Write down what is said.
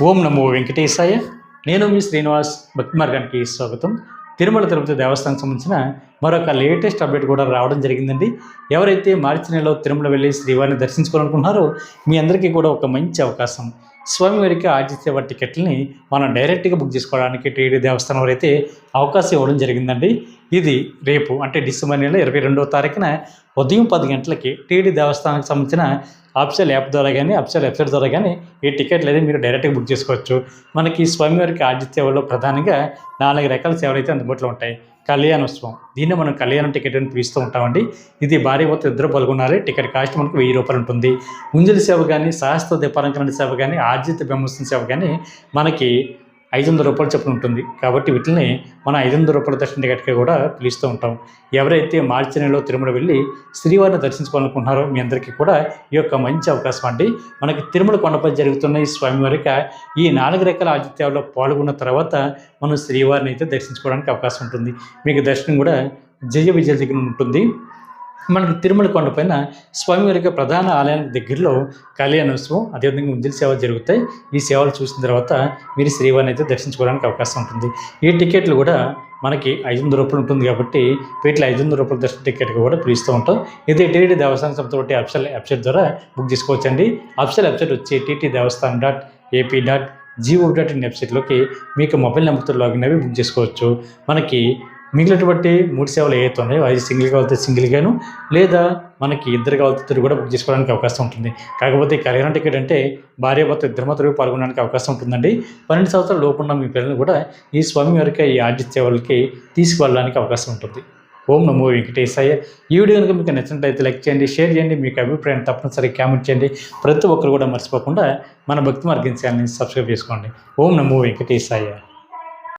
ఓం నమో వెంకటేశాయ. నేను మీ శ్రీనివాస్. భక్తి మార్గానికి స్వాగతం. తిరుమల తిరుపతి దేవస్థానం సంబంధించిన మరొక లేటెస్ట్ అప్డేట్ కూడా రావడం జరిగిందండి. ఎవరైతే మార్చి నెలలో తిరుమల వెళ్ళి శ్రీవారిని దర్శించుకోవాలనుకుంటున్నారో మీ అందరికీ కూడా ఒక మంచి అవకాశం. స్వామివారికి ఆర్జిత టికెట్లని మనం డైరెక్ట్గా బుక్ చేసుకోవడానికి టీడీ దేవస్థానం వారు అయితే అవకాశం ఇవ్వడం జరిగిందండి. ఇది రేపు అంటే డిసెంబర్ నెల 22వ తారీఖున ఉదయం 10 గంటలకి టీడీ దేవస్థానానికి సంబంధించిన అఫిషియల్ యాప్ ద్వారా కానీ అఫిషియల్ వెబ్సైట్ ద్వారా కానీ ఈ టికెట్లు అయితే మీరు డైరెక్ట్గా బుక్ చేసుకోవచ్చు. మనకి స్వామివారికి ఆర్జిత సేవలో ప్రధానంగా 4 రకాల సేవలు అయితే అందుబాటులో ఉంటాయి. కళ్యాణోత్సవం, దీన్ని మనం కళ్యాణం టికెట్ అని పిలుస్తూ ఉంటామండి. ఇది భార్య భర్త ఇద్దరు పాల్గొన్నారు. టికెట్ కాస్ట్ మనకు 1000 రూపాయలు ఉంటుంది. ఉంజలి సేవ కానీ, సహస్ర దీపాలంకరణ సేవ కానీ, ఆర్జిత బ్రహ్మోత్సవం సేవ కానీ మనకి 500 రూపాయలు చొప్పున ఉంటుంది. కాబట్టి వీటిని మనం 500 రూపాయల దర్శన టికెట్గా కూడా పిలుస్తూ ఉంటాం. ఎవరైతే మార్చి నెలలో తిరుమల వెళ్ళి శ్రీవారిని దర్శించుకోవాలనుకుంటున్నారో మీ అందరికీ కూడా ఈ యొక్క మంచి అవకాశం అండి. మనకి తిరుమల కొండపై జరుగుతున్న ఈ స్వామివారికి ఈ 4 రకాల ఆతిథ్యాల్లో పాల్గొన్న తర్వాత మనం శ్రీవారిని అయితే దర్శించుకోవడానికి అవకాశం ఉంటుంది. మీకు దర్శనం కూడా జయ విజయ దగ్గర ఉంటుంది. మనకి తిరుమల కొండపైన స్వామివారికి ప్రధాన ఆలయానికి దగ్గరలో కళ్యాణోత్సవం, అదేవిధంగా ఉంజలి సేవ జరుగుతాయి. ఈ సేవలు చూసిన తర్వాత మీరు శ్రీవారిని అయితే దర్శించుకోవడానికి అవకాశం ఉంటుంది. ఈ టికెట్లు కూడా మనకి 500 రూపాయలు ఉంటుంది కాబట్టి వీటిలో 500 రూపాయల దర్శన టికెట్గా కూడా పిలుస్తూ ఉంటాం. ఇది టీటీ దేవస్థానం సంస్థ బట్టి అఫిషియల్ వెబ్సైట్ ద్వారా బుక్ చేసుకోవచ్చండి. అఫిషియల్ వెబ్సైట్ వచ్చి tt.devaస్థానం.ap.gov.in వెబ్సైట్లోకి మీకు మొబైల్ నెంబర్తో లాగిన్ అవి బుక్ చేసుకోవచ్చు. మనకి మిగిలినటువంటి 3 సేవలు ఏవైతే ఉన్నాయో అది సింగిల్ కావాలితే సింగిల్గాను, లేదా మనకి ఇద్దరు కావాలితే ఇద్దరు కూడా బుక్ చేసుకోవడానికి అవకాశం ఉంటుంది. కాకపోతే కళ్యాణ టికెట్ అంటే భార్యాభర్త ఇద్దరు మాత్రమే పాల్గొనడానికి అవకాశం ఉంటుందండి. 12 సంవత్సరాల లోపు ఉన్న మీ పిల్లలు కూడా ఈ స్వామివారికి ఈ ఆర్జిత సేవలకి తీసుకువెళ్ళడానికి అవకాశం ఉంటుంది. ఓం నమో వెంకటేశాయ. ఈ వీడియో కనుక మీకు నచ్చినట్లయితే లైక్ చేయండి, షేర్ చేయండి, మీకు అభిప్రాయం తప్పనిసరిగా కామెంట్ చేయండి. ప్రతి ఒక్కరు కూడా మర్చిపోకుండా మన భక్తి మార్గం ఛానల్ని సబ్స్క్రైబ్ చేసుకోండి. ఓం నమో వెంకటేశాయ.